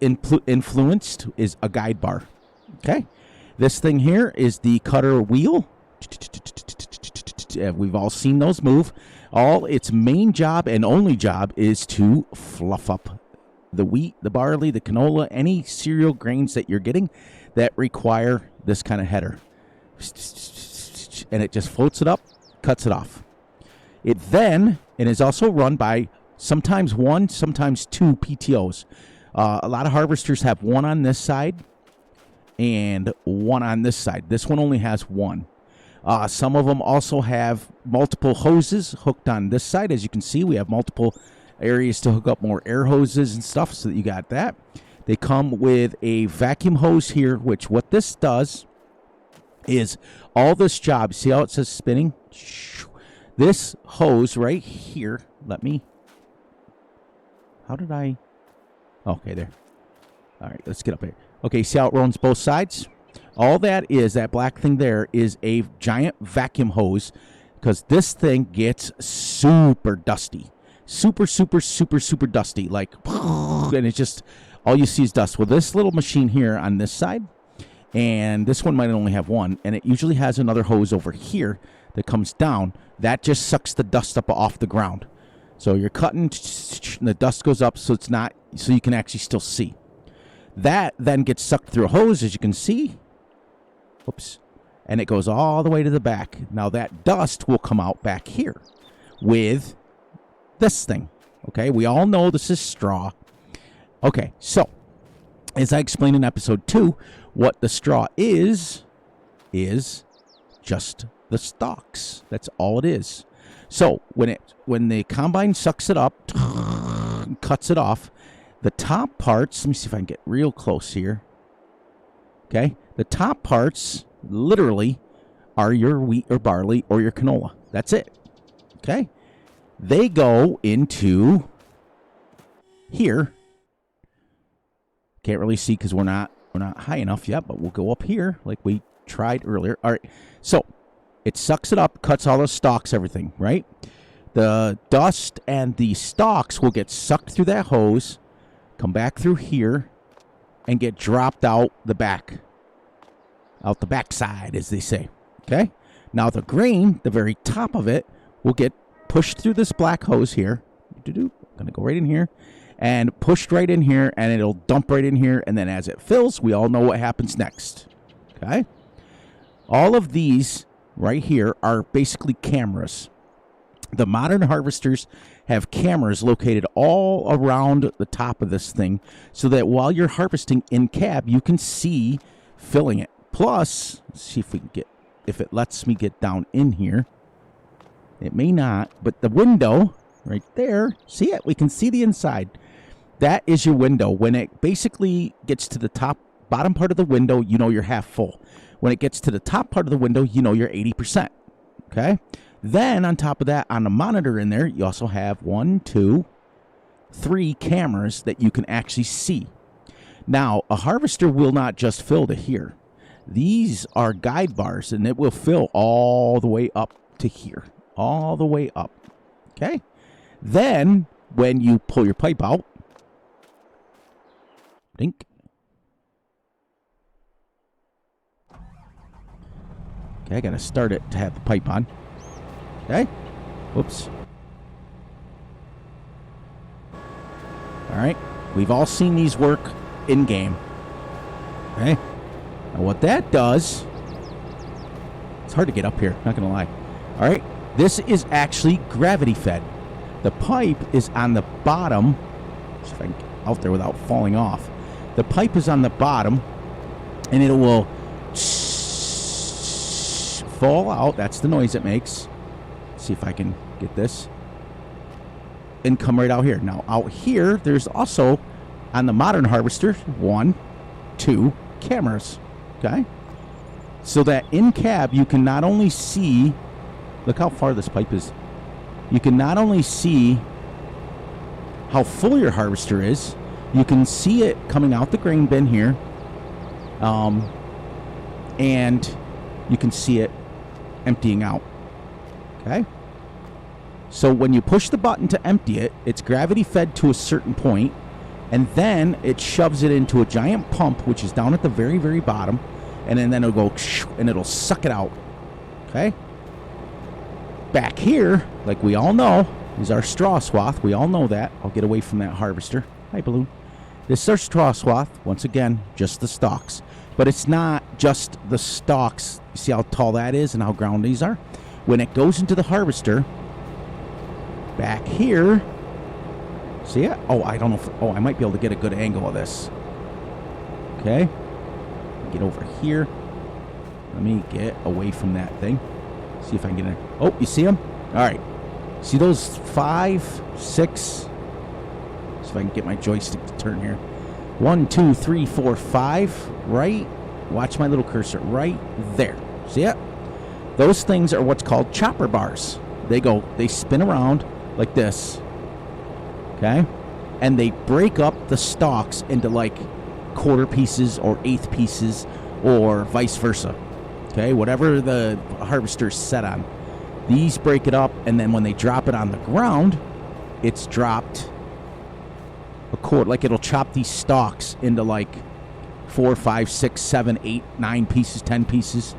influenced is a guide bar. Okay, this thing here is the cutter wheel. We've all seen those move. All its main job and only job is to fluff up the wheat, the barley, the canola, any cereal grains that you're getting that require this kind of header. And it just floats it up, cuts it off. It then, and is also run by sometimes one, sometimes two PTOs. A lot of harvesters have one on this side and one on this side. This one only has one. Some of them also have multiple hoses hooked on this side. As you can see, we have multiple areas to hook up more air hoses and stuff, so that you got that. They come with a vacuum hose here, which what this does is all this job. See how it says spinning? This hose right here, okay, there. All right, let's get up here. Okay, see how it runs both sides? All that is, that black thing there, is a giant vacuum hose, because this thing gets super dusty. Super dusty. Like, and it's just, all you see is dust. Well, this little machine here on this side, and this one might only have one, and it usually has another hose over here that comes down. That just sucks the dust up off the ground. So you're cutting, and the dust goes up, so it's not, so you can actually still see. That then gets sucked through a hose, as you can see. Oops. And it goes all the way to the back. Now that dust will come out back here with this thing. Okay, we all know this is straw. Okay, so as I explained in episode 2, what the straw is just the stalks. That's all it is. So when the combine sucks it up, cuts it off, the top parts, let me see if I can get real close here. Okay, the top parts literally are your wheat or barley or your canola. That's it. Okay, they go into here. Can't really see because we're not high enough yet, but we'll go up here like we tried earlier. All right, so it sucks it up, cuts all the stalks, everything, right? The dust and the stalks will get sucked through that hose, come back through here, and get dropped out the back side, as they say. Okay, now the grain, the very top of it, will get pushed through this black hose here. I'm gonna go right in here and pushed right in here, and it'll dump right in here, and then as it fills, we all know what happens next. Okay, all of these right here are basically cameras. The modern harvesters have cameras located all around the top of this thing, so that while you're harvesting in cab, you can see filling it. Plus, let's see if we can if it lets me get down in here. It may not, but the window right there, see it? We can see the inside. That is your window. When it basically gets to the bottom part of the window, you know you're half full. When it gets to the top part of the window, you know you're 80%. Okay? Then on top of that, on the monitor in there, you also have 1, 2, 3 cameras that you can actually see. Now, a harvester will not just fill to here. These are guide bars, and it will fill all the way up to here. All the way up. Okay? Then, when you pull your pipe out, dink. Okay, I got to start it to have the pipe on. Okay? Whoops. All right. We've all seen these work in-game. Okay? Now what that does, it's hard to get up here, not going to lie. All right? This is actually gravity fed. The pipe is on the bottom. See if I can get out there without falling off. The pipe is on the bottom, and it will fall out. That's the noise it makes. Let's see if I can get this. And come right out here. Now, out here, there's also, on the modern harvester, 1, 2 cameras. Okay? So that in cab, you can not only see, look how far this pipe is. You can not only see how full your harvester is, you can see it coming out the grain bin here, and you can see it emptying out. Okay? So when you push the button to empty it, it's gravity fed to a certain point, And then it shoves it into a giant pump, which is down at the very, very bottom. And then it'll go, and it'll suck it out. Okay? Back here, like we all know, is our straw swath. We all know that. I'll get away from that harvester. Hi, Balloon. This is our straw swath. Once again, just the stalks. But it's not just the stalks. You see how tall that is and how ground these are? When it goes into the harvester, back here, see it? Oh, I don't know if, I might be able to get a good angle of this. Okay. Get over here. Let me get away from that thing. See if I can get in. Oh, you see them? All right. See those 5, 6? See if I can get my joystick to turn here. 1, 2, 3, 4, 5. Right. Watch my little cursor. Right there. See it? Those things are what's called chopper bars. They spin around like this. Okay? And they break up the stalks into like quarter pieces or eighth pieces or vice versa. Okay? Whatever the harvester's set on. These break it up, and then when they drop it on the ground, it's dropped a quarter. Like it'll chop these stalks into like 4, 5, 6, 7, 8, 9 pieces, 10 pieces.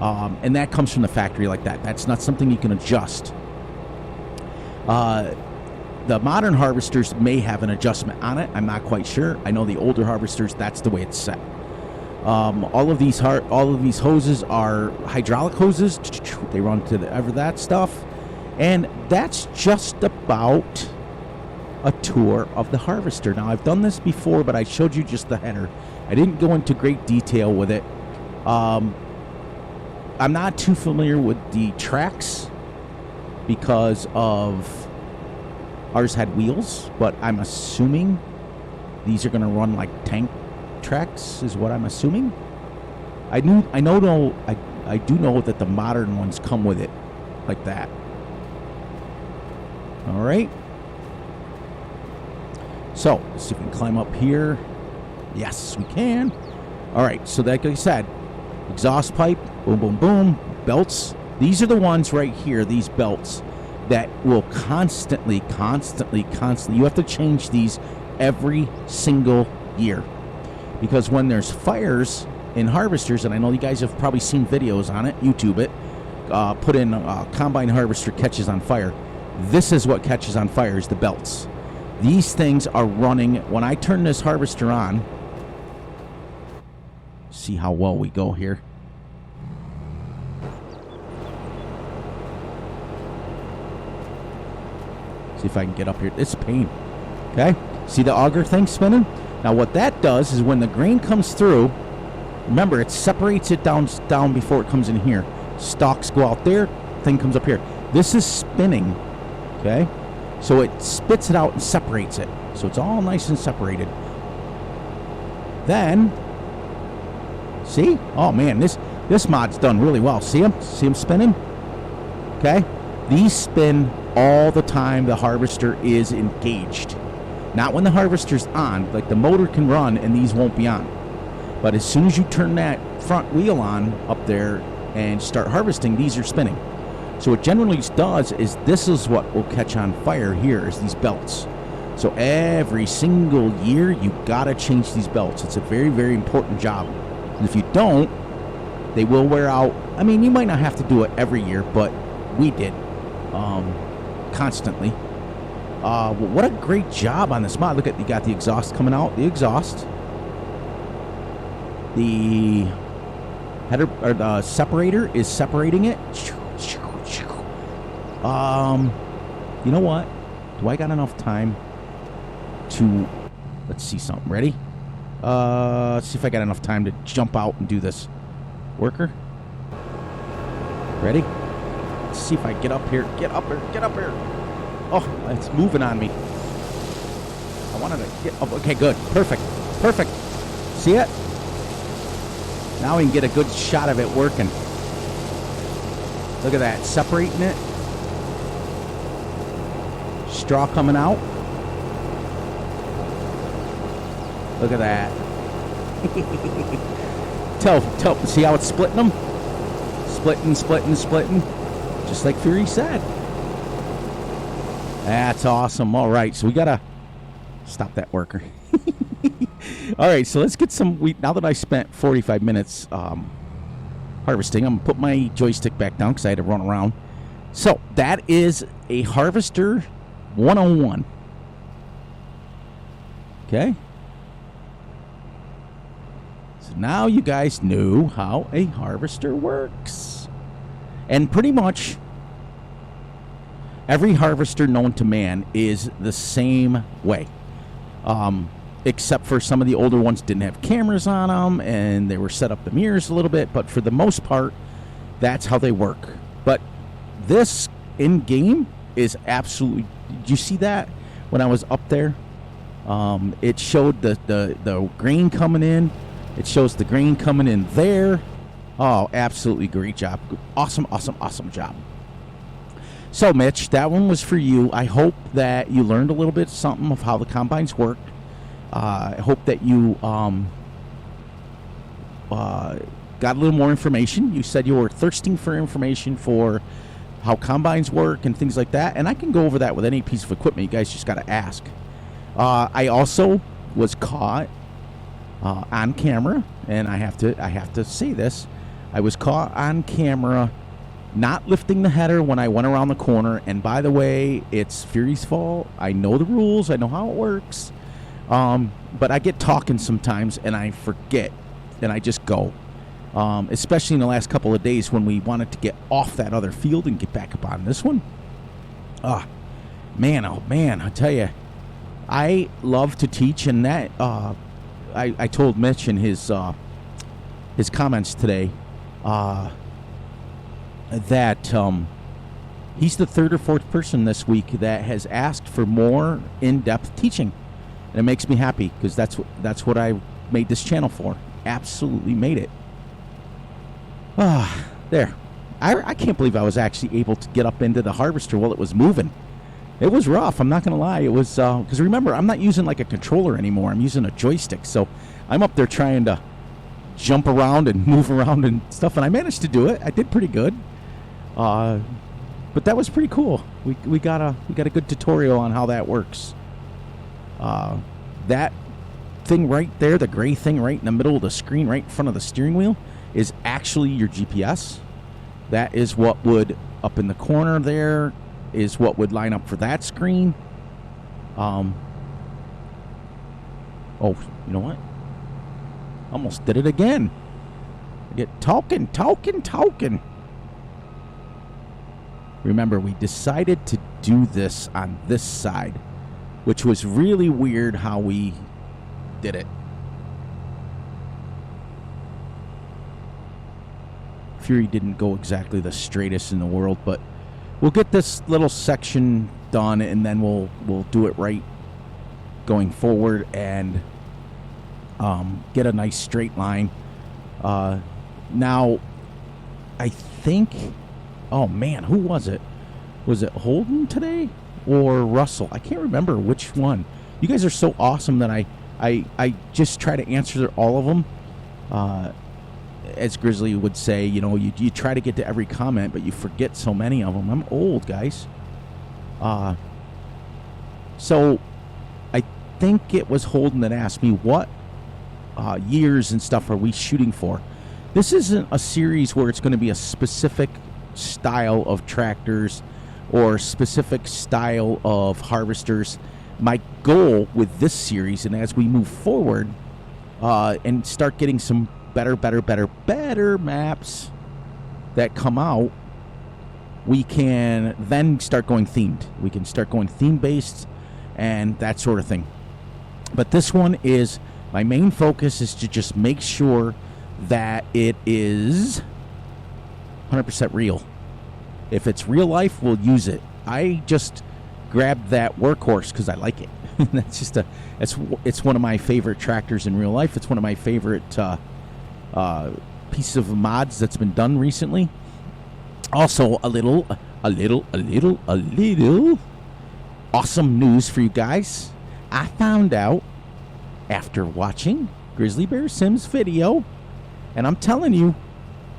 And that comes from the factory like that. That's not something you can adjust. The modern harvesters may have an adjustment on it. I'm not quite sure. I know the older harvesters, that's the way it's set. All of these hoses are hydraulic hoses. They run to that stuff. And that's just about a tour of the harvester. Now, I've done this before, but I showed you just the header. I didn't go into great detail with it. I'm not too familiar with the tracks because of ours had wheels, but I'm assuming these are going to run like tank tracks is what I'm assuming. I do know that the modern ones come with it like that. All right. So let's see if we can climb up here. Yes, we can. All right. So like I said, exhaust pipe, boom, boom, boom, belts. These are the ones right here. These belts that will constantly. You have to change these every single year. Because when there's fires in harvesters, and I know you guys have probably seen videos on it, YouTube it, put in combine harvester catches on fire. This is what catches on fire is the belts. These things are running. When I turn this harvester on, see how well we go here. See if I can get up here. It's a pain. Okay? See the auger thing spinning? Now what that does is when the grain comes through, remember it separates it down before it comes in here. Stalks go out there, thing comes up here. This is spinning, okay? So it spits it out and separates it. So it's all nice and separated. Then, see? Oh man, this mod's done really well. See them? See them spinning? Okay? These spin all the time the harvester is engaged. Not when the harvester's on, like the motor can run and these won't be on. But as soon as you turn that front wheel on up there and start harvesting, these are spinning. So what generally does is this is what will catch on fire here is these belts. So every single year you gotta change these belts. It's a very, very important job. And if you don't, they will wear out. I mean, you might not have to do it every year, but we did constantly. What a great job on this mod. Look at, you got the exhaust coming out. The exhaust. The header, or the separator is separating it. You know what? Do I got enough time to, let's see something. Ready? Let's see if I got enough time to jump out and do this. Worker? Ready? Let's see if I get up here. Get up here. Get up here. Oh, it's moving on me. I wanted to get up. Okay, good. Perfect. Perfect. See it? Now we can get a good shot of it working. Look at that. Separating it. Straw coming out. Look at that. See how it's splitting them? Splitting. Just like Fury said. That's awesome. All right, so we got to stop that worker. All right, so let's get some wheat. Now that I spent 45 minutes harvesting, I'm going to put my joystick back down because I had to run around. So that is a Harvester 101. Okay. So now you guys know how a harvester works. And pretty much every harvester known to man is the same way. Except for some of the older ones didn't have cameras on them and they were set up the mirrors a little bit, but for the most part, that's how they work. But this in-game is absolutely... Did you see that when I was up there? It showed the grain coming in. It shows the grain coming in there. Oh, absolutely great job. Awesome, awesome, awesome job. So, Mitch, that one was for you. I hope that you learned a little bit something of how the combines work. I hope that you got a little more information. You said you were thirsting for information for how combines work and things like that. And I can go over that with any piece of equipment. You guys just got to ask. I also was caught on camera, and I have to say this. I was caught on camera not lifting the header when I went around the corner. And by the way, it's Fury's fault. I know the rules. I know how it works. But I get talking sometimes and I forget and I just go. Especially in the last couple of days when we wanted to get off that other field and get back up on this one. Oh man, I tell you, I love to teach, and that I told Mitch in his comments today that he's the third or fourth person this week that has asked for more in-depth teaching. And it makes me happy because that's what I made this channel for. Absolutely made it. There. I can't believe I was actually able to get up into the harvester while it was moving. It was rough, I'm not going to lie. It was, because remember, I'm not using like a controller anymore. I'm using a joystick. So I'm up there trying to jump around and move around and stuff. And I managed to do it. I did pretty good. But that was pretty cool. We got a good tutorial on how that works. That thing right there, the gray thing right in the middle of the screen, right in front of the steering wheel, is actually your GPS. That is what would, up in the corner there, is what would line up for that screen. Oh, you know what? Almost did it again. I get talking. Remember, we decided to do this on this side, which was really weird how we did it. Fury didn't go exactly the straightest in the world, but we'll get this little section done, and then we'll do it right going forward and get a nice straight line. Now, I think... Oh, man, who was it? Was it Holden today or Russell? I can't remember which one. You guys are so awesome that I just try to answer all of them. As Grizzly would say, you know, you try to get to every comment, but you forget so many of them. I'm old, guys. So I think it was Holden that asked me what years and stuff are we shooting for. This isn't a series where it's going to be a specific style of tractors or specific style of harvesters. My goal with this series, and as we move forward and start getting some better maps that come out, we can then start going themed. We can start going theme-based and that sort of thing. But this one is, my main focus is to just make sure that it is 100% real. If it's real life, we'll use it. I just grabbed that workhorse because I like it. That's just it's one of my favorite tractors in real life. It's one of my favorite pieces of mods that's been done recently. Also, a little awesome news for you guys. I found out after watching Grizzly Bear Sims video, and I'm telling you,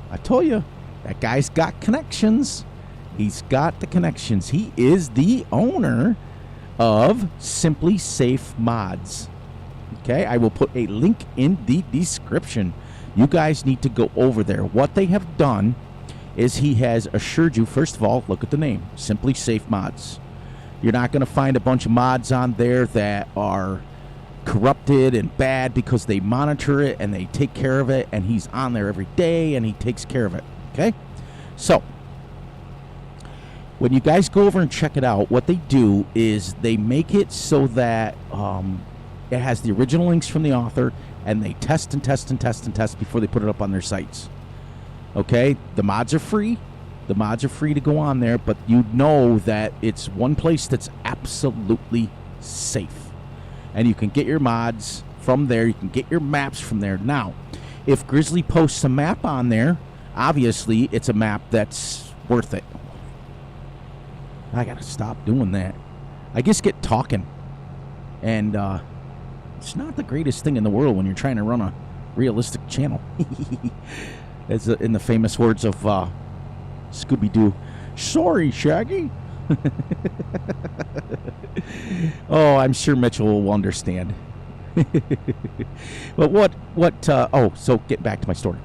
I told you, that guy's got connections. He's got the connections. He is the owner of Simply Safe Mods. Okay, I will put a link in the description. You guys need to go over there. What they have done is he has assured you, first of all, look at the name, Simply Safe Mods. You're not going to find a bunch of mods on there that are corrupted and bad, because they monitor it and they take care of it, and he's on there every day and he takes care of it. Okay, so when you guys go over and check it out, what they do is they make it so that it has the original links from the author, and they test and test and test and test before they put it up on their sites. Okay, the mods are free. The mods are free to go on there, but you know that it's one place that's absolutely safe. And you can get your mods from there. You can get your maps from there. Now, if Grizzly posts a map on there, obviously it's a map that's worth it. I gotta stop doing that. I just get talking. And it's not the greatest thing in the world when you're trying to run a realistic channel. As in the famous words of Scooby-Doo, "Sorry, Shaggy." Oh, I'm sure Mitchell will understand. But so get back to my story.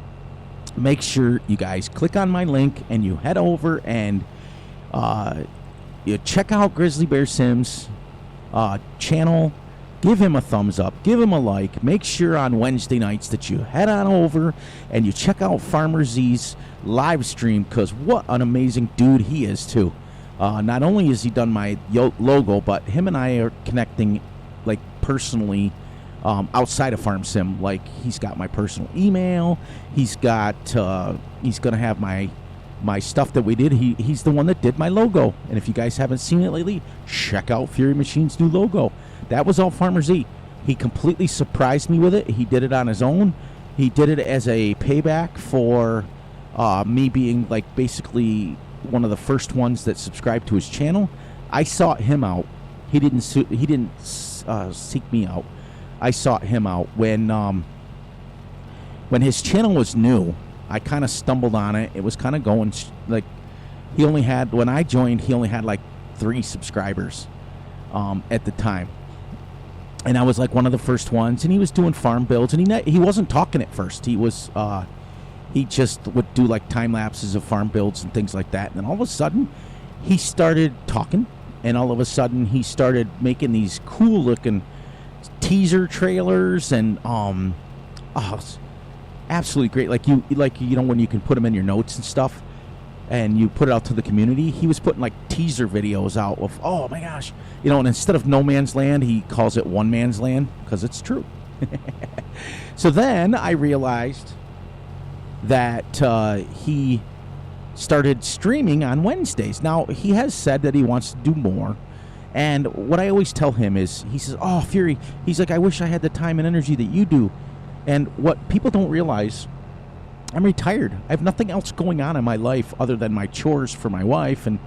Make sure you guys click on my link and you head over and you check out Grizzly Bear Sims channel. Give him a thumbs up. Give him a like. Make sure on Wednesday nights that you head on over and you check out Farmer Z's live stream, because what an amazing dude he is, too. Not only has he done my logo, but him and I are connecting, like, personally, outside of Farm Sim. Like, he's got my personal email. He's got, he's going to have my stuff that we did. He's the one that did my logo. And if you guys haven't seen it lately, check out Fury Machine's new logo. That was all Farmer Z. He completely surprised me with it. He did it on his own. He did it as a payback for me being, like, basically one of the first ones that subscribed to his channel. I sought him out. He didn't seek me out. I sought him out when his channel was new. I kind of stumbled on it. It was kind of going like, when I joined, he only had like 3 subscribers at the time. And I was like one of the first ones, and he was doing farm builds, and he wasn't talking at first. He was he just would do like time lapses of farm builds and things like that. And then all of a sudden, he started talking, and all of a sudden he started making these cool looking teaser trailers, and absolutely great. Like you know, when you can put them in your notes and stuff, and you put it out to the community. He was putting like teaser videos out of, oh my gosh, you know, and instead of No Man's Land, he calls it One Man's Land, because it's true. So then I realized that he started streaming on Wednesdays. Now, he has said that he wants to do more. And what I always tell him is, he says, oh, Fury, he's like, I wish I had the time and energy that you do. And what people don't realize, I'm retired. I have nothing else going on in my life other than my chores for my wife, and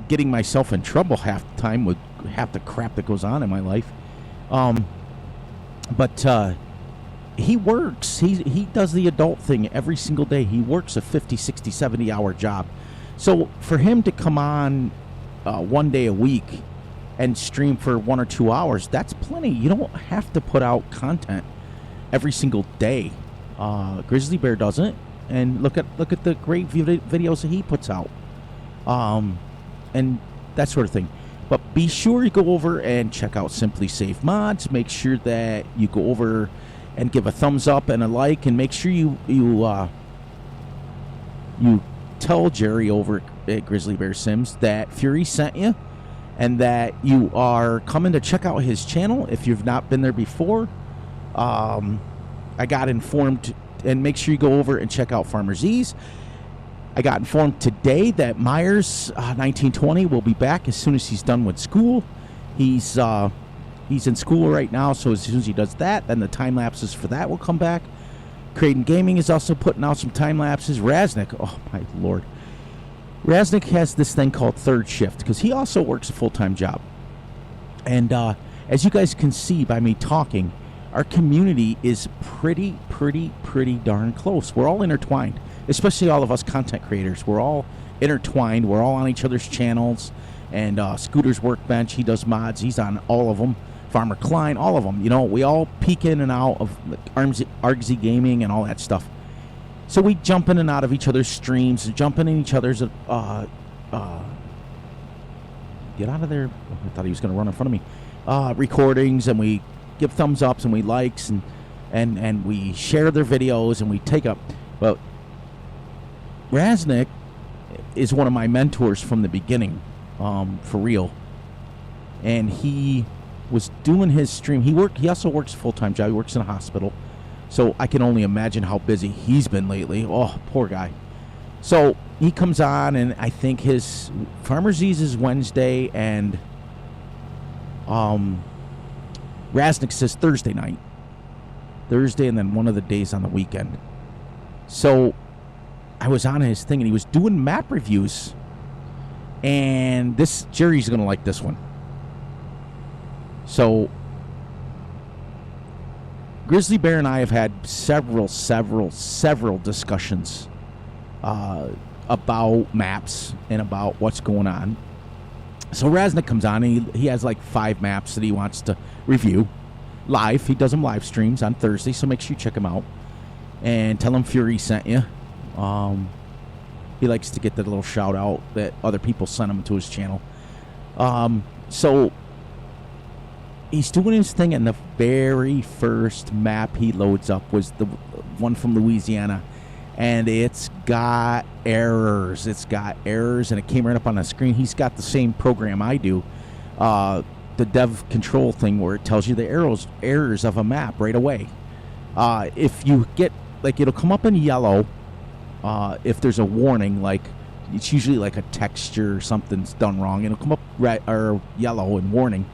getting myself in trouble half the time with half the crap that goes on in my life. But he works. He does the adult thing every single day. He works a 50, 60, 70-hour job. So for him to come on one day a week and stream for 1 or 2 hours, that's plenty. You don't have to put out content every single day. Grizzly Bear doesn't, and look at the great videos that he puts out, and that sort of thing. But be sure you go over and check out Simply Safe Mods. Make sure that you go over and give a thumbs up and a like, and make sure you tell Jerry over at Grizzly Bear Sims that Fury sent you, and that you are coming to check out his channel if you've not been there before. I got informed, and make sure you go over and check out Farmer Z's. I got informed today that Myers 1920 will be back as soon as he's done with school. He's in school right now, so as soon as he does that, then the time lapses for that will come back. Creighton Gaming is also putting out some time lapses. Raznik, oh my lord, Raznik has this thing called Third Shift, because he also works a full-time job. And as you guys can see by me talking, our community is pretty darn close. We're all intertwined, especially all of us content creators. We're all intertwined. We're all on each other's channels. And Scooter's Workbench, he does mods. He's on all of them. Farmer Klein, all of them. You know, we all peek in and out of Argsy Gaming and all that stuff. So we jump in and out of each other's streams, jump in each other's get out of there. I thought he was going to run in front of me. Recordings, and we give thumbs ups and we likes and we share their videos and we take up. Well, Raznick is one of my mentors from the beginning, for real. And he was doing his stream. He also works a full-time job. He works in a hospital. So I can only imagine how busy he's been lately. Oh, poor guy. So he comes on, and I think his Farmer Z's is Wednesday, and Raznick says Thursday night. Thursday, and then one of the days on the weekend. So I was on his thing, and he was doing map reviews. And Jerry's going to like this one. So Grizzly Bear and I have had several discussions about maps and about what's going on. So Raznick comes on, and he has like 5 maps that he wants to review live. He does them live streams on Thursday, so make sure you check him out and tell him Fury sent you. He likes to get that little shout out that other people sent him to his channel. So he's doing his thing, and the very first map he loads up was the one from Louisiana, and it's got errors. It's got errors, and it came right up on the screen. He's got the same program I do, the dev control thing, where it tells you the errors of a map right away. If you get, like, it'll come up in yellow if there's a warning, like it's usually like a texture or something's done wrong. It'll come up red or yellow and warning.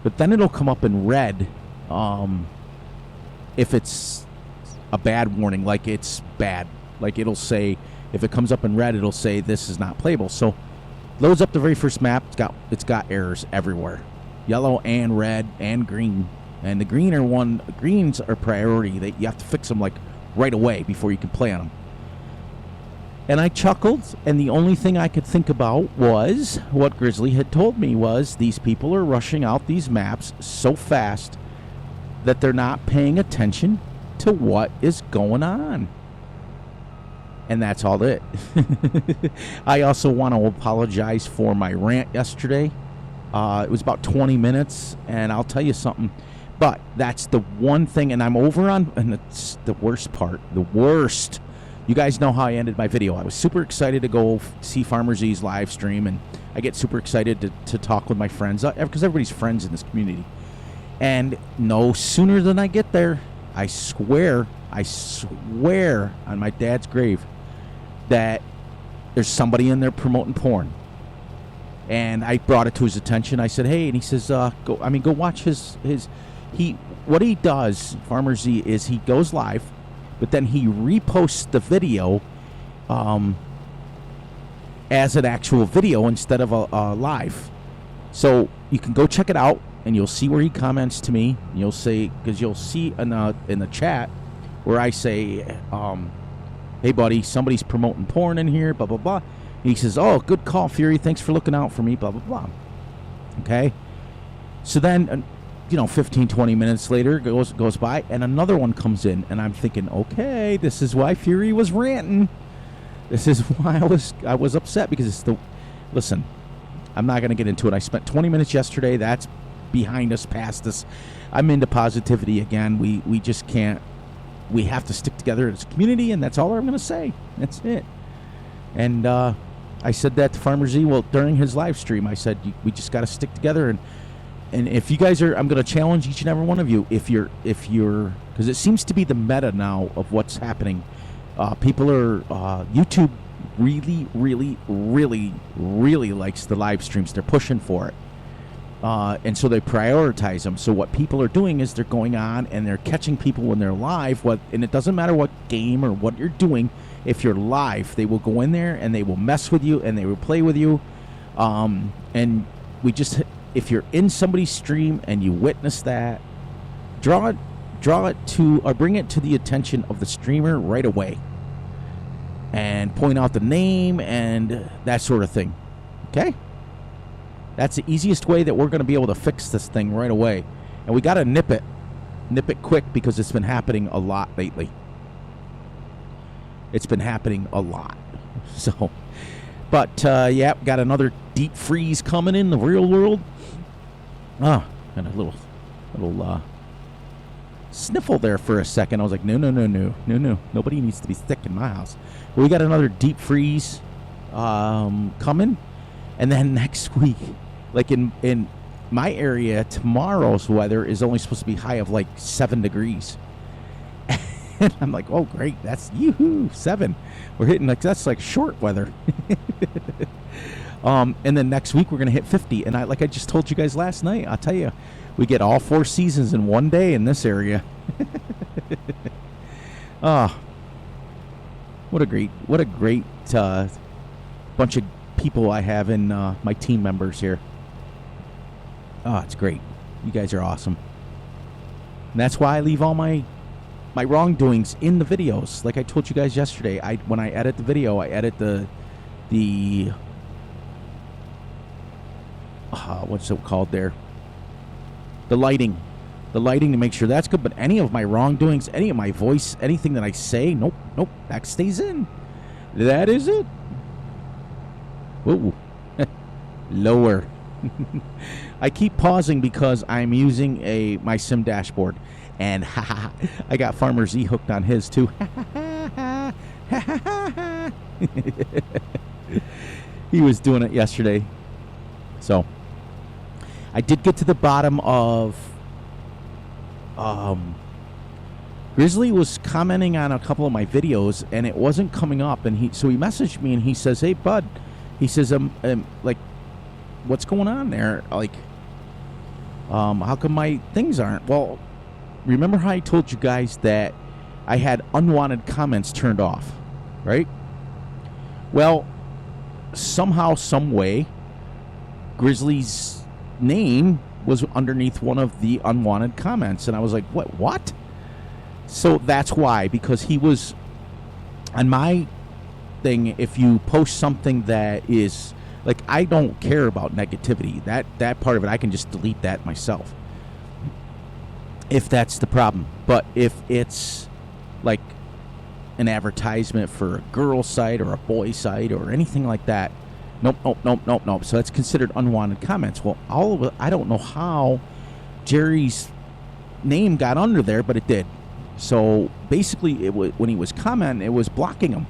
But then it'll come up in red if it's a bad warning, like it's bad. Like it'll say, if it comes up in red, it'll say this is not playable. So loads up the very first map. It's got errors everywhere, yellow and red and green. And the greens are priority. You have to fix them like right away before you can play on them. And I chuckled, and the only thing I could think about was what Grizzly had told me was these people are rushing out these maps so fast that they're not paying attention to what is going on. And that's all it. I also want to apologize for my rant yesterday. It was about 20 minutes, and I'll tell you something. But that's the one thing, and I'm over on, and it's the worst part, the worst. You guys know how I ended my video. I was super excited to go see Farmer Z's live stream, and I get super excited to talk with my friends, because everybody's friends in this community. And no sooner than I get there, I swear on my dad's grave that there's somebody in there promoting porn. And I brought it to his attention. I said, hey, and he says, go watch what he does, Farmer Z, is he goes live, but then he reposts the video as an actual video instead of a live. So you can go check it out, and you'll see where he comments to me. You'll say, because you'll see in the chat where I say, hey buddy, somebody's promoting porn in here, blah blah blah. And he says, oh, good call, Fury, thanks for looking out for me, blah blah blah. Okay, so then 15-20 minutes later goes by, and another one comes in, and I'm thinking, okay, this is why Fury was ranting. This is why I was upset, because it's listen, I'm not going to get into it. I spent 20 minutes yesterday. That's behind us, past us. I'm into positivity again. We just can't. We have to stick together as a community, and that's all I'm going to say. That's it. And I said that to Farmer Z. Well, during his live stream, I said we just got to stick together. And if you guys are, I'm going to challenge each and every one of you. If you're, because it seems to be the meta now of what's happening. People are YouTube really likes the live streams. They're pushing for it. And so they prioritize them. So what people are doing is they're going on and they're catching people when they're live. And it doesn't matter what game or what you're doing. If you're live, they will go in there and they will mess with you and they will play with you. And if you're in somebody's stream and you witness that, draw it to, or bring it to the attention of the streamer right away. And point out the name and that sort of thing. Okay? That's the easiest way that we're going to be able to fix this thing right away. And we got to nip it quick because it's been happening a lot lately. It's been happening a lot. So, but yeah, got another deep freeze coming in the real world. And a little sniffle there for a second. I was like, no. Nobody needs to be sick in my house. But we got another deep freeze coming. And then next week, like in my area, tomorrow's weather is only supposed to be high of like 7 degrees. And I'm like, oh, great. That's yoo-hoo, 7. We're hitting that's like short weather. And then next week we're going to hit 50. And like I just told you guys last night, I'll tell you, we get all 4 seasons in one day in this area. What a great bunch of people I have in my team members here. It's great. You guys are awesome. And that's why I leave all my wrongdoings in the videos. Like I told you guys yesterday, when I edit the video, I edit the what's it called there? The lighting to make sure that's good. But any of my wrongdoings, any of my voice, anything that I say, nope, that stays in. That is it. Whoa. Lower. I keep pausing because I'm using my sim dashboard, and I got Farmer Z hooked on his too. He was doing it yesterday. So I did get to the bottom of Grizzly was commenting on a couple of my videos and it wasn't coming up, and so he messaged me and he says, hey bud, he says, like, what's going on there? Like, how come my things aren't? Well, remember how I told you guys that I had unwanted comments turned off, right? Well, somehow, some way, Grizzly's name was underneath one of the unwanted comments, and I was like, what? So that's why, because he was on my thing. If you post something that is like, I don't care about negativity, that part of it, I can just delete that myself if that's the problem. But if it's like an advertisement for a girl site or a boy site or anything like that, nope. So that's considered unwanted comments. Well, all of it, I don't know how Jerry's name got under there, but it did. So basically, it was, when he was commenting, it was blocking him.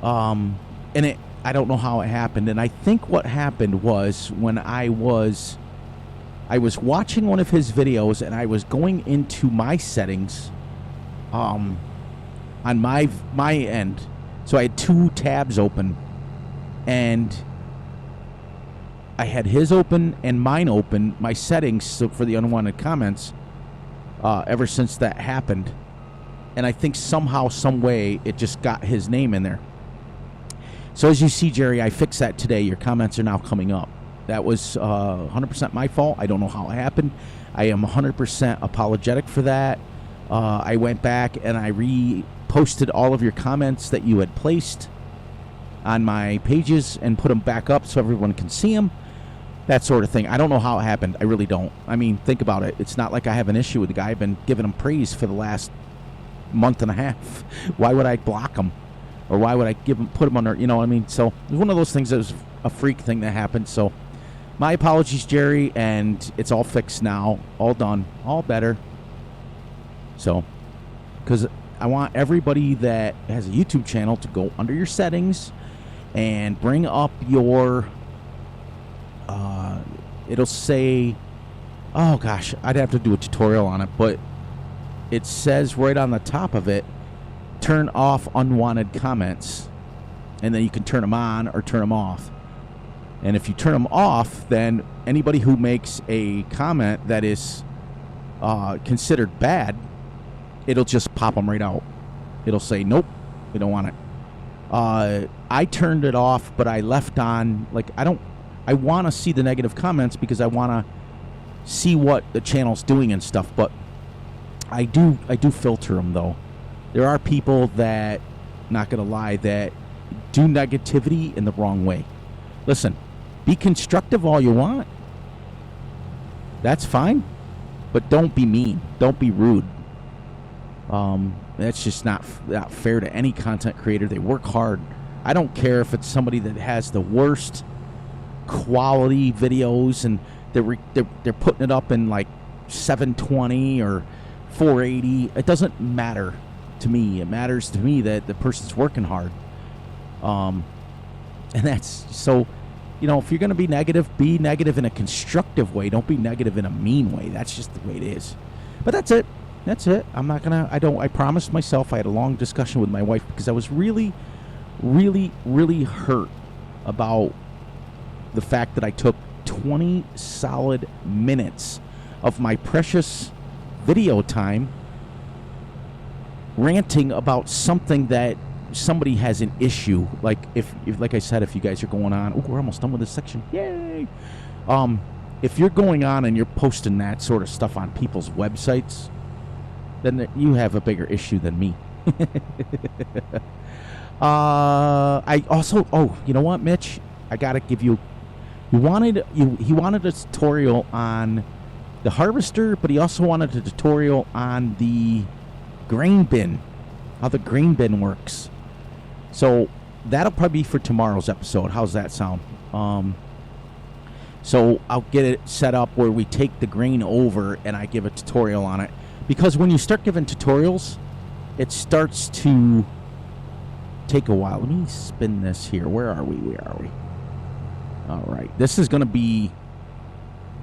And I don't know how it happened. And I think what happened was when I was watching one of his videos and I was going into my settings, on my end. So I had 2 tabs open, and I had his open and mine open, my settings for the unwanted comments, ever since that happened. And I think somehow, some way, it just got his name in there. So as you see, Jerry, I fixed that today. Your comments are now coming up. That was 100% my fault. I don't know how it happened. I am 100% apologetic for that. I went back and I reposted all of your comments that you had placed on my pages and put them back up so everyone can see them. That sort of thing. I don't know how it happened. I really don't. I mean, think about it. It's not like I have an issue with the guy. I've been giving him praise for the last month and a half. Why would I block him? Or why would I put him under, you know what I mean? So it was one of those things that was a freak thing that happened. So my apologies, Jerry, and it's all fixed now. All done. All better. So, because I want everybody that has a YouTube channel to go under your settings and bring up your, it'll say, oh gosh, I'd have to do a tutorial on it, but it says right on the top of it, turn off unwanted comments, and then you can turn them on or turn them off. And if you turn them off, then anybody who makes a comment that is considered bad, it'll just pop them right out. It'll say, nope, we don't want it. I turned it off, but I left on, like, I want to see the negative comments because I want to see what the channel's doing and stuff, but I do filter them, though. There are people that, not going to lie, that do negativity in the wrong way. Listen, be constructive all you want. That's fine. But don't be mean. Don't be rude. That's just not fair to any content creator. They work hard. I don't care if it's somebody that has the worst quality videos and they're putting it up in like 720 or 480. It doesn't matter to me. It matters to me that the person's working hard. And that's so, if you're going to be negative in a constructive way. Don't be negative in a mean way. That's just the way it is. But that's it. I promised myself. I had a long discussion with my wife because I was really, really, really hurt about the fact that I took 20 solid minutes of my precious video time ranting about something that somebody has an issue. Like if like I said, if you guys are going on, we're almost done with this section. Yay! If you're going on and you're posting that sort of stuff on people's websites, then you have a bigger issue than me. I also, you know what, Mitch? I gotta give you. He wanted a tutorial on the harvester, but he also wanted a tutorial on the grain bin, how the grain bin works. So that'll probably be for tomorrow's episode. How's that sound? So I'll get it set up where we take the grain over and I give a tutorial on it. Because when you start giving tutorials, it starts to take a while. Let me spin this here. Where are we? All right. This is going to be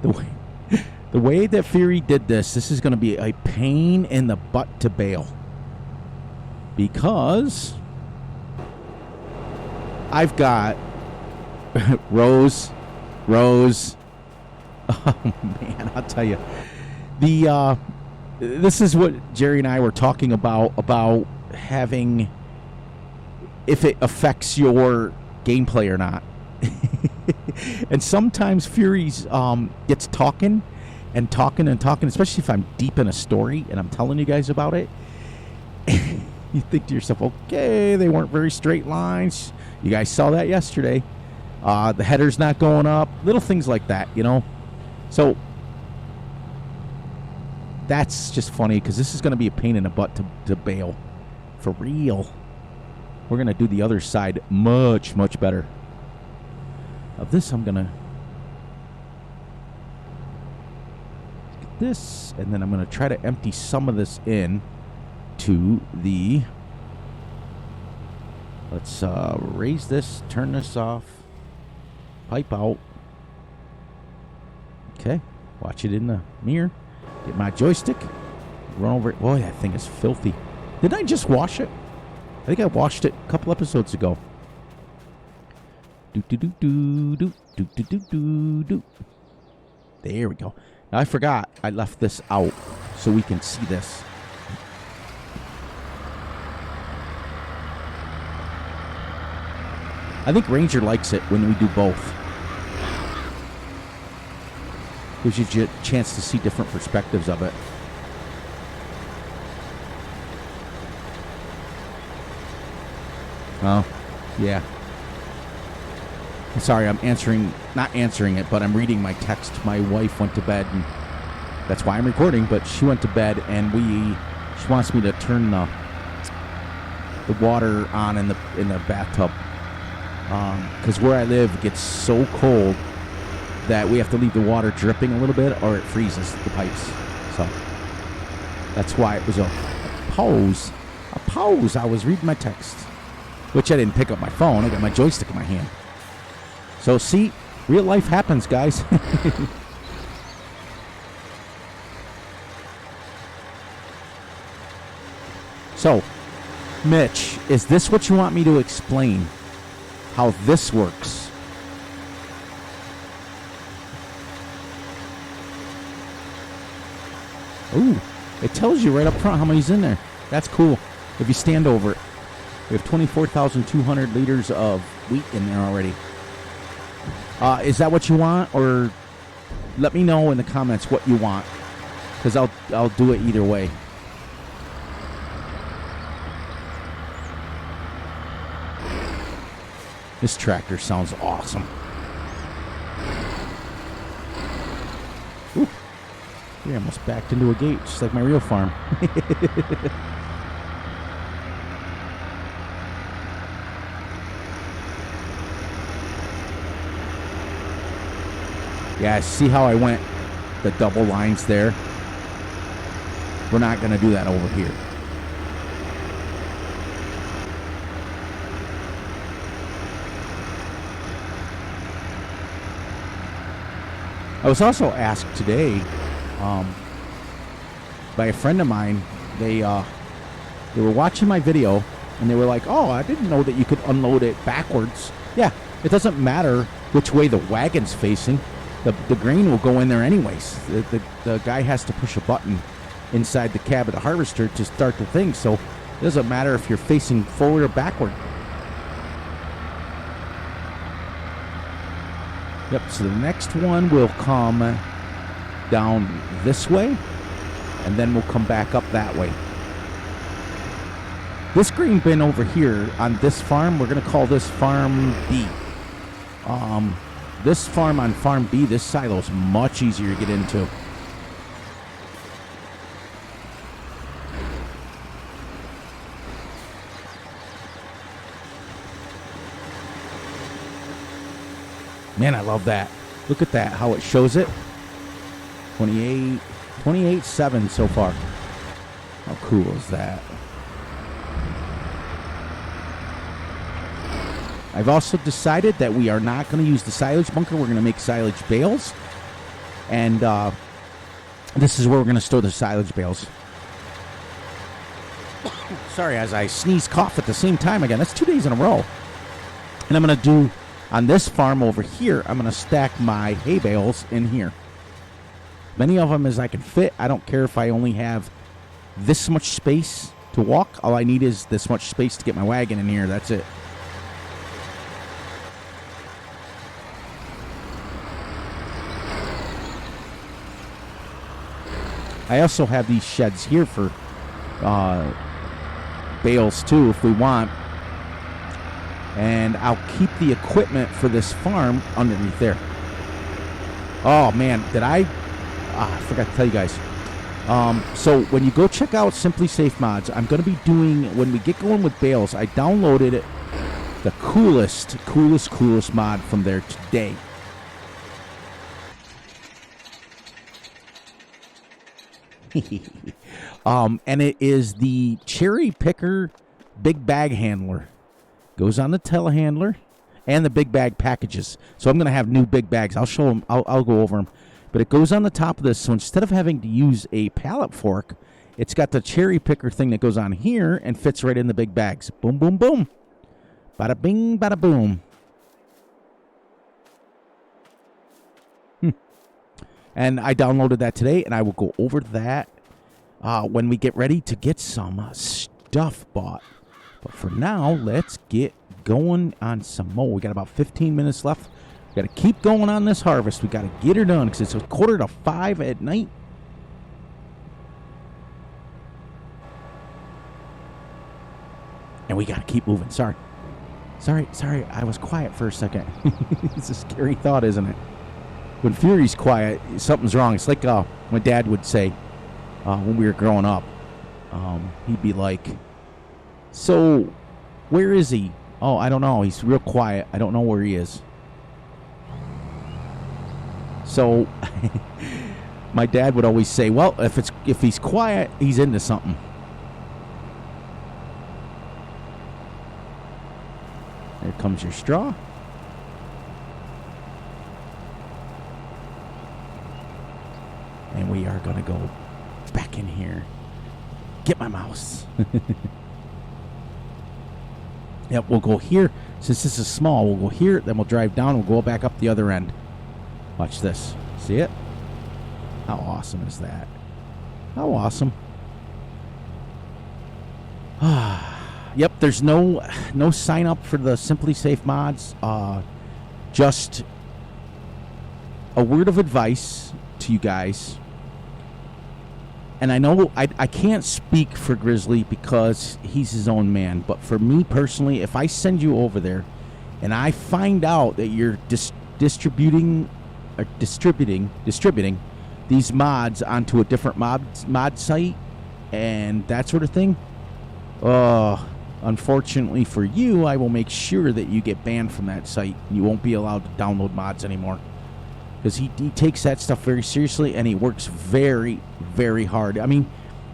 the way that Fury did this. This is going to be a pain in the butt to bail. Because I've got Rose. Oh, man, I'll tell you. This is what Jerry and I were talking about having, if it affects your gameplay or not. And sometimes Fury's gets talking, especially if I'm deep in a story and I'm telling you guys about it. You think to yourself, okay, they weren't very straight lines. You guys saw that yesterday. The header's not going up. Little things like that, So that's just funny because this is going to be a pain in the butt to bail. For real. We're going to do the other side much, much better. Of this, I'm going to get this, and then I'm going to try to empty some of this in to the... Let's raise this, turn this off, pipe out. Okay, watch it in the mirror. Get my joystick, run over it. Boy, that thing is filthy. Didn't I just wash it? I think I washed it a couple episodes ago. There we go. Now, I forgot I left this out so we can see this. I think Ranger likes it when we do both. Gives you a chance to see different perspectives of it. Oh, yeah. Sorry, I'm not answering it, but I'm reading my text. My wife went to bed, and that's why I'm recording, but she went to bed, and she wants me to turn the water on in the bathtub. Because where I live, it gets so cold that we have to leave the water dripping a little bit or it freezes the pipes. So that's why it was a pause. A pause. I was reading my text, which I didn't pick up my phone. I got my joystick in my hand. So see, real life happens, guys. So, Mitch, is this what you want me to explain? How this works? Ooh, it tells you right up front how many's in there. That's cool. If you stand over it. We have 24,200 liters of wheat in there already. Is that what you want? Or let me know in the comments what you want. Because I'll do it either way. This tractor sounds awesome. Ooh. We almost backed into a gate, just like my real farm. Yeah, see how I went the double lines there? We're not going to do that over here. I was also asked today by a friend of mine. They were watching my video, and they were like, "Oh, I didn't know that you could unload it backwards." Yeah, it doesn't matter which way the wagon's facing. The grain will go in there anyways. The guy has to push a button inside the cab of the harvester to start the thing, so it doesn't matter if you're facing forward or backward. Yep, so the next one will come down this way, and then we'll come back up that way. This green bin over here on this farm, we're going to call this Farm B. This farm on Farm B, this silo is much easier to get into. Man, I love that. Look at that, how it shows it. 28.7 so far. How cool is that? I've also decided that we are not going to use the silage bunker. We're going to make silage bales. And this is where we're going to store the silage bales. Sorry, as I sneeze, cough at the same time again. That's 2 days in a row. And I'm going to do, on this farm over here, I'm going to stack my hay bales in here. Many of them as I can fit. I don't care if I only have this much space to walk. All I need is this much space to get my wagon in here. That's it. I also have these sheds here for bales too if we want. And I'll keep the equipment for this farm underneath there. Oh man, I forgot to tell you guys. So when you go check out Simply Safe Mods, I'm going to be doing, when we get going with bales, I downloaded the coolest mod from there today. And it is the Cherry Picker Big Bag Handler. Goes on the telehandler and the big bag packages. So I'm going to have new big bags. I'll show them. I'll go over them. But it goes on the top of this. So instead of having to use a pallet fork, it's got the cherry picker thing that goes on here and fits right in the big bags. Boom, boom, boom. Bada bing, bada boom. And I downloaded that today, and I will go over that when we get ready to get some stuff bought. But for now, let's get going on some more. We got about 15 minutes left. We got to keep going on this harvest. We got to get her done because it's 4:45 at night. And we got to keep moving. Sorry. I was quiet for a second. It's a scary thought, isn't it? When Fury's quiet, something's wrong. It's like my dad would say when we were growing up. He'd be like, "So, where is he?" "Oh, I don't know. He's real quiet. I don't know where he is." So, my dad would always say, "Well, if he's quiet, he's into something." There comes your straw. And we are going to go back in here. Get my mouse. Yep, we'll go here. Since this is small, we'll go here, then we'll drive down, we'll go back up the other end. Watch this. See it? How awesome is that? How awesome. Yep, there's no sign up for the Simply Safe mods. Just a word of advice to you guys. And I know I can't speak for Grizzly because he's his own man, but for me personally, if I send you over there and I find out that you're distributing these mods onto a different mod site and that sort of thing, unfortunately for you, I will make sure that you get banned from that site. You won't be allowed to download mods anymore. Because he takes that stuff very seriously, and he works very, very hard. I mean,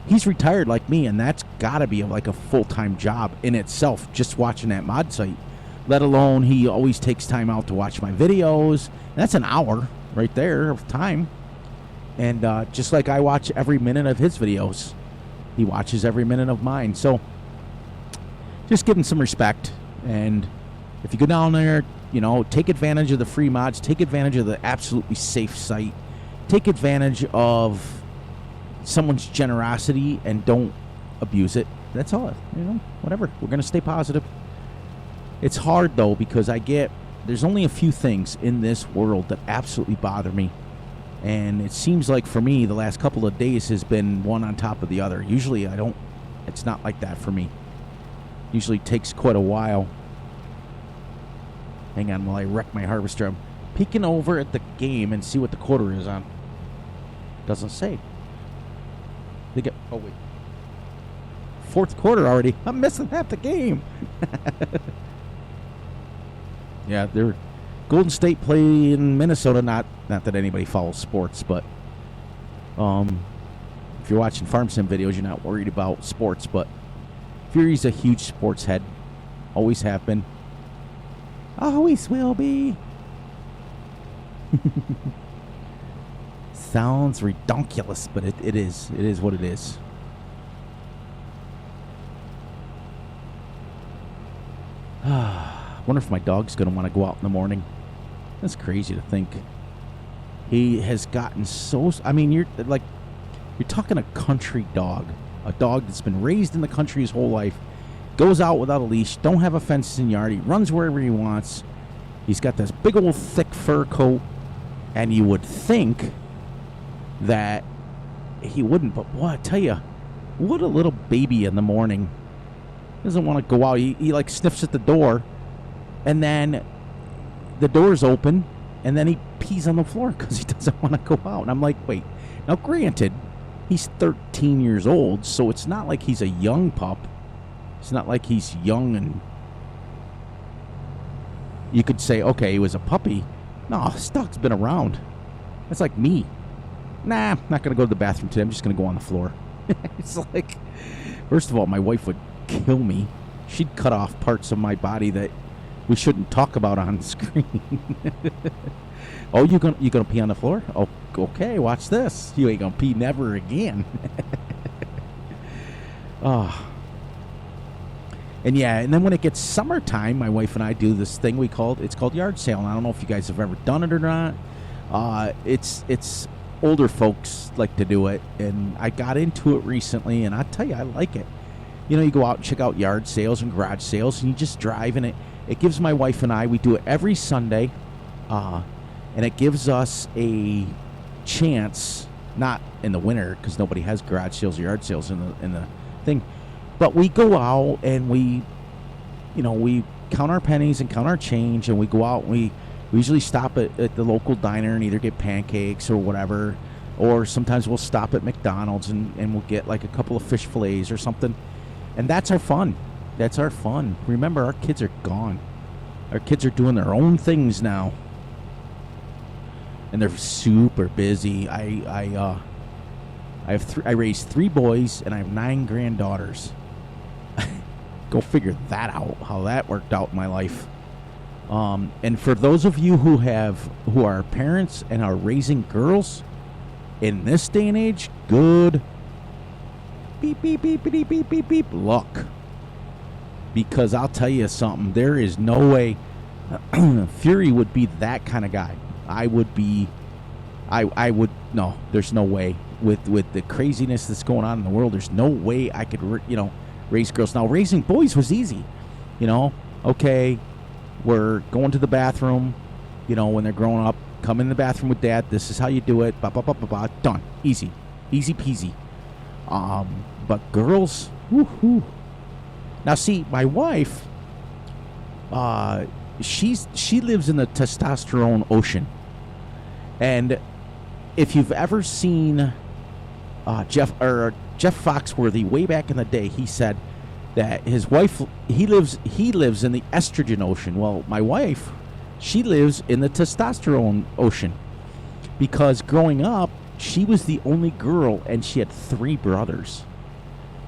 he's retired like me, and that's got to be like a full-time job in itself, just watching that mod site. Let alone he always takes time out to watch my videos. That's an hour right there of time. And just like I watch every minute of his videos, he watches every minute of mine. So just give him some respect. And if you go down there, you know, take advantage of the free mods. Take advantage of the absolutely safe site. Take advantage of someone's generosity and don't abuse it. That's all. You know, whatever. We're going to stay positive. It's hard, though, because there's only a few things in this world that absolutely bother me. And it seems like for me, the last couple of days has been one on top of the other. Usually it's not like that for me. Usually takes quite a while. Hang on while I wreck my harvester. I'm peeking over at the game and see what the quarter is on. Doesn't say. Oh, wait. Fourth quarter already. I'm missing half the game. Yeah, they're Golden State play in Minnesota. Not that anybody follows sports, but if you're watching farm sim videos, you're not worried about sports. But Fury's a huge sports head. Always have been. Always will be. Sounds redonkulous, but it is. It is what it is. Wonder if my dog's going to want to go out in the morning. That's crazy to think. He has gotten so... I mean, you're talking a country dog. A dog that's been raised in the country his whole life. Goes out without a leash. Don't have a fenced in yard. He runs wherever he wants. He's got this big old thick fur coat. And you would think that he wouldn't. But boy, I tell you, what a little baby in the morning. Doesn't want to go out. He like sniffs at the door. And then the door's open, and then he pees on the floor because he doesn't want to go out. And I'm like, wait. Now, granted, he's 13 years old, so it's not like he's a young pup. It's not like he's young and you could say, okay, he was a puppy. No, this dog's been around. That's like me. Nah, I'm not going to go to the bathroom today. I'm just going to go on the floor. It's like, first of all, my wife would kill me. She'd cut off parts of my body that we shouldn't talk about on screen. Oh, you gonna pee on the floor? Oh, okay, watch this. You ain't gonna pee never again. Oh. And yeah, and then when it gets summertime, my wife and I do this thing it's called yard sale. And I don't know if you guys have ever done it or not. It's older folks like to do it, and I got into it recently, and I tell you, I like it. You know, you go out and check out yard sales and garage sales, and you just drive, and it gives my wife and I, we do it every Sunday, and it gives us a chance, not in the winter because nobody has garage sales or yard sales in the thing, but we go out and we count our pennies and count our change, and we go out and we usually stop at the local diner and either get pancakes or whatever, or sometimes we'll stop at McDonald's and we'll get like a couple of fish fillets or something. And that's our fun. That's our fun. Remember, our kids are gone. Our kids are doing their own things now. And they're super busy. I raised 3 boys and I have 9 granddaughters. Go figure that out, how that worked out in my life. And for those of you who are parents and are raising girls in this day and age, good beep beep beep beep beep beep beep luck. Because I'll tell you something, there is no way Fury would be that kind of guy. No, there's no way. With the craziness that's going on in the world, there's no way I could, raise girls. Now, raising boys was easy. Okay, we're going to the bathroom, when they're growing up, come in the bathroom with dad, this is how you do it, done. Easy peasy. But girls, woohoo. Now, see, my wife, she lives in the testosterone ocean, and if you've ever seen Jeff Foxworthy way back in the day, he said that his wife, he lives in the estrogen ocean. Well, my wife, she lives in the testosterone ocean, because growing up, she was the only girl and she had 3 brothers.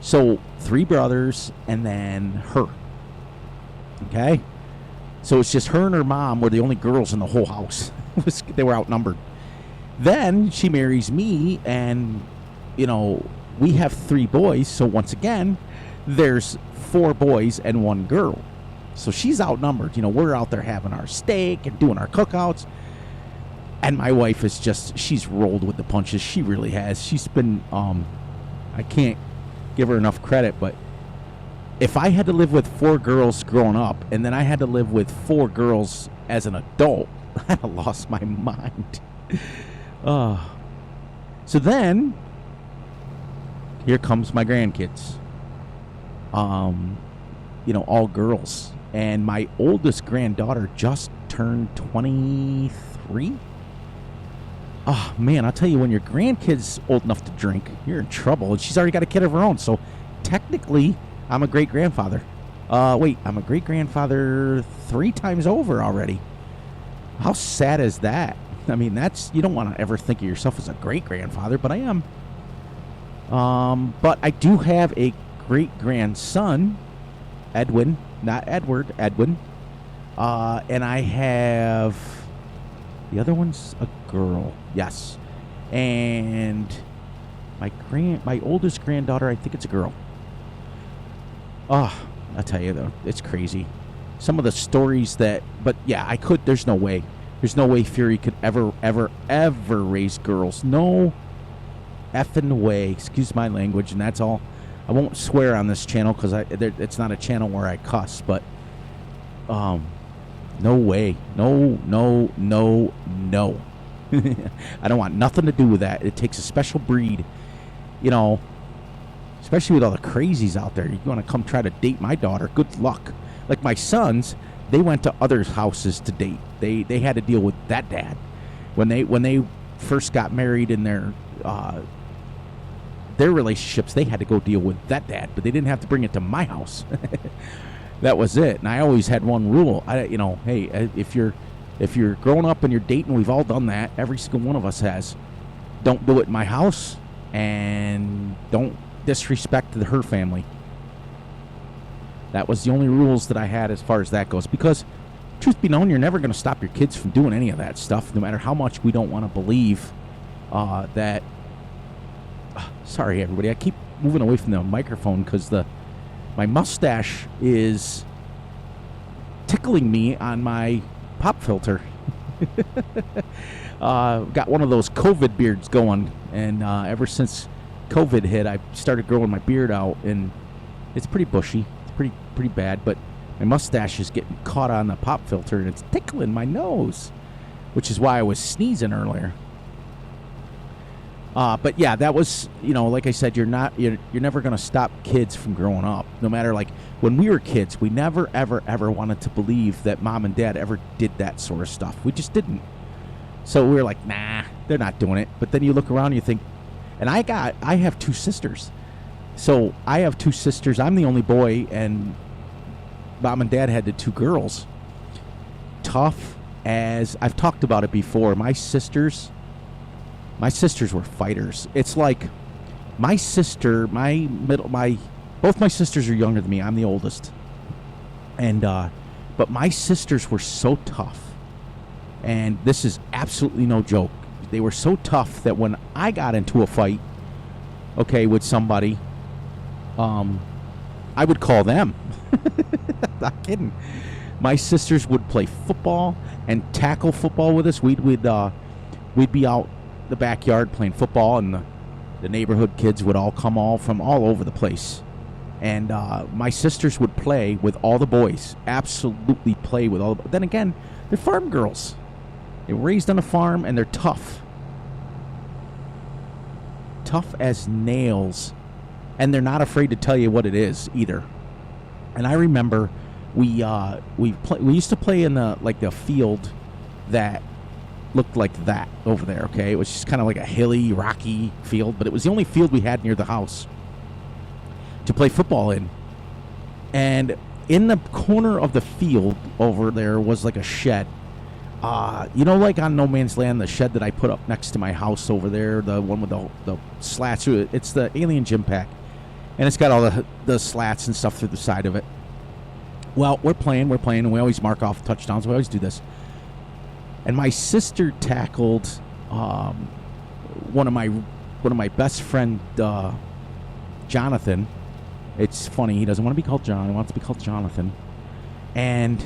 So 3 brothers and then her. Okay? So it's just her and her mom were the only girls in the whole house. They were outnumbered. Then she marries me, and, you know, we have 3 boys. So once again, there's 4 boys and 1 girl. So she's outnumbered. You know, we're out there having our steak and doing our cookouts. And my wife is just, she's rolled with the punches. She really has. She's been, I can't give her enough credit, but if I had to live with 4 girls growing up, and then I had to live with 4 girls as an adult, I'd have lost my mind. So then, here comes my grandkids. You know, all girls. And my oldest granddaughter just turned 23. Oh, man, I'll tell you, when your grandkid's old enough to drink, you're in trouble. And she's already got a kid of her own. So technically, I'm a great-grandfather. Wait, I'm a great-grandfather 3 times over already. How sad is that? I mean, that's, you don't want to ever think of yourself as a great-grandfather, but I am. But I do have a great-grandson, Edwin, not Edward, Edwin. And I have, the other one's a girl, yes. And my oldest granddaughter, I think it's a girl. Oh, I'll tell you though, it's crazy. Some of the stories that, but yeah, there's no way. There's no way Fury could ever raise girls. No effing way. Excuse my language, and that's all. I won't swear on this channel because it's not a channel where I cuss, but no way. No. I don't want nothing to do with that. It takes a special breed, you know, especially with all the crazies out there. You want to come try to date my daughter, good luck. Like my sons, they went to others' houses to date. They had to deal with that dad. When they first got married in their relationships, they had to go deal with that dad, but they didn't have to bring it to my house. That was it. And I always had one rule. Hey, if you're growing up and you're dating, we've all done that. Every single one of us has. Don't do it in my house, and don't disrespect her family. That was the only rules that I had as far as that goes. Because, truth be known, you're never going to stop your kids from doing any of that stuff, no matter how much we don't want to believe that. Sorry, everybody. I keep moving away from the microphone because my mustache is tickling me on my pop filter. Got one of those COVID beards going, and ever since COVID hit, I started growing my beard out, and it's pretty bushy. It's pretty bad, but my mustache is getting caught on the pop filter, and it's tickling my nose, which is why I was sneezing earlier. But yeah, that was, like I said, you're never going to stop kids from growing up. No matter, like, when we were kids, we never, ever wanted to believe that mom and dad ever did that sort of stuff. We just didn't. So we were like, nah, they're not doing it. But then you look around and you think, and I have 2 sisters. So I have 2 sisters. I'm the only boy, and mom and dad had the 2 girls. Tough as, I've talked about it before, my sisters were fighters. It's like my sister, both my sisters are younger than me. I'm the oldest. And, but my sisters were so tough. And this is absolutely no joke. They were so tough that when I got into a fight, with somebody, I would call them. Not kidding. My sisters would play football and tackle football with us. We'd be out the backyard playing football, and the neighborhood kids would all come from all over the place. And my sisters would play with all the boys. Absolutely play with all the. Then again, they're farm girls. They were raised on a farm, and they're tough. Tough as nails. And they're not afraid to tell you what it is either. And I remember we used to play in the field that looked like that over there, okay? It was just kind of like a hilly, rocky field, but it was the only field we had near the house to play football in. And in the corner of the field over there was like a shed. Like on No Man's Land, the shed that I put up next to my house over there, the one with the slats through it. It's the Alien Gym Pack. And it's got all the slats and stuff through the side of it. Well, we're playing, and we always mark off touchdowns. We always do this. And my sister tackled one of my best friend, Jonathan. It's funny, he doesn't want to be called John, he wants to be called Jonathan. And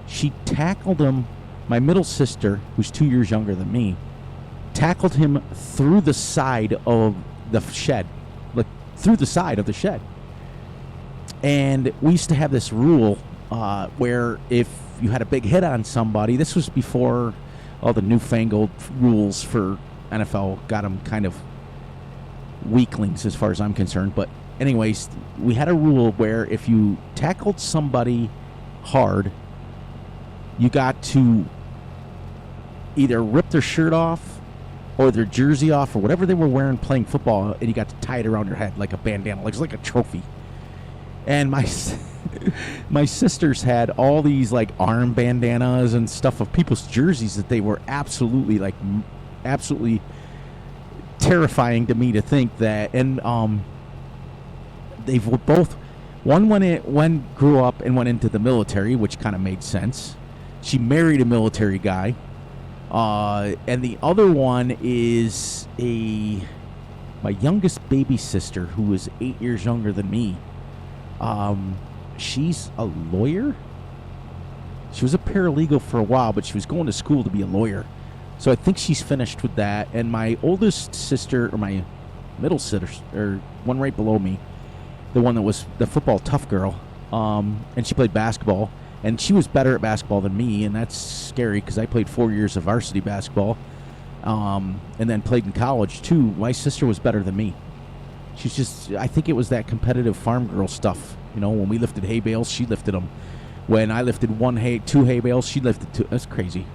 she tackled him, my middle sister, who's 2 years younger than me, tackled him through the side of the shed. Like, through the side of the shed. And we used to have this rule where if you had a big hit on somebody, this was before all the newfangled rules for NFL got them kind of weaklings as far as I'm concerned. But anyways, we had a rule where if you tackled somebody hard, you got to either rip their shirt off or their jersey off or whatever they were wearing playing football, and you got to tie it around your head like a bandana, like a trophy. And my sisters had all these like arm bandanas and stuff of people's jerseys that they were absolutely terrifying to me to think that. And they were both, one grew up and went into the military, which kind of made sense. She married a military guy. And the other one is my youngest baby sister, who is 8 years younger than me. She's a lawyer. She was a paralegal for a while, but she was going to school to be a lawyer. So I think she's finished with that. And my oldest sister, or my middle sister, or one right below me, the one that was the football tough girl, and she played basketball. And she was better at basketball than me, and that's scary because I played 4 years of varsity basketball, and then played in college too. My sister was better than me. She's just, I think it was that competitive farm girl stuff. You know, when we lifted hay bales, she lifted them. When I lifted two hay bales, she lifted two. That's crazy.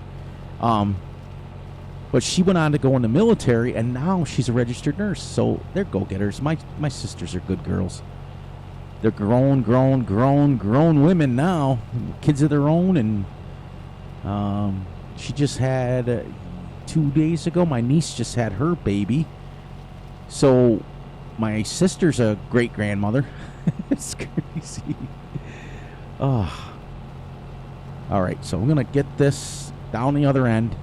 But she went on to go in the military, and now she's a registered nurse. So they're go-getters. My sisters are good girls. They're grown women now, kids of their own, and she just had 2 days ago. My niece just had her baby, so my sister's a great grandmother. It's crazy. Oh, all right. So I'm gonna get this down the other end,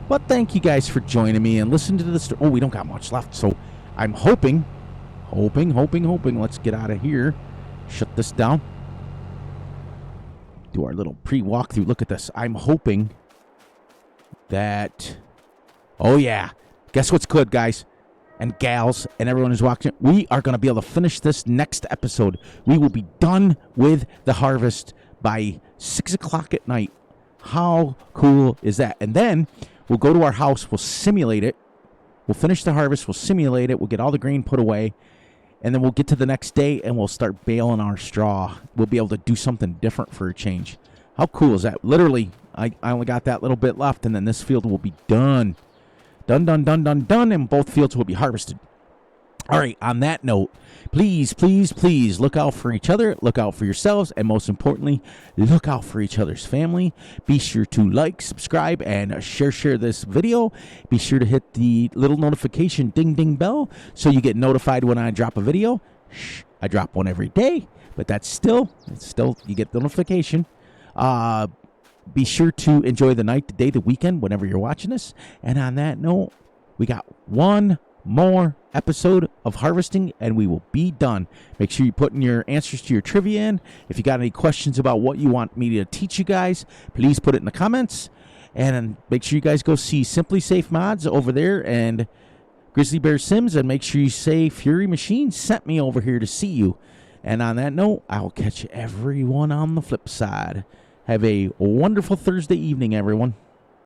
but thank you guys for joining me and listening to this. Oh, we don't got much left, so I'm hoping. Let's get out of here. Shut this down. Do our little pre-walkthrough. Look at this. I'm hoping that... Oh, yeah. Guess what's good, guys and gals and everyone who's watching? We are going to be able to finish this next episode. We will be done with the harvest by 6 o'clock at night. How cool is that? And then we'll go to our house. We'll simulate it. We'll finish the harvest. We'll simulate it. We'll get all the grain put away. And then we'll get to the next day and we'll start baling our straw. We'll be able to do something different for a change. How cool is that? Literally, I only got that little bit left, and then this field will be done. Done, and both fields will be harvested. All right, on that note, please look out for each other, look out for yourselves, and most importantly, look out for each other's family. Be sure to like, subscribe, and share this video. Be sure to hit the little notification ding bell so you get notified when I drop a video. I drop one every day, but it's still you get the notification. Be sure to enjoy the night, the day, the weekend, whenever you're watching this. And on that note, we got one more episode of harvesting and we will be done. Make sure you put in your answers to your trivia in. If you got any questions about what you want me to teach you guys, please put it in the comments. And make sure you guys go see Simply Safe Mods over there and Grizzly Bear Sims, and make sure you say Fury Machine sent me over here to see you. And on that note, I will catch everyone on the flip side. Have a wonderful Thursday evening, everyone.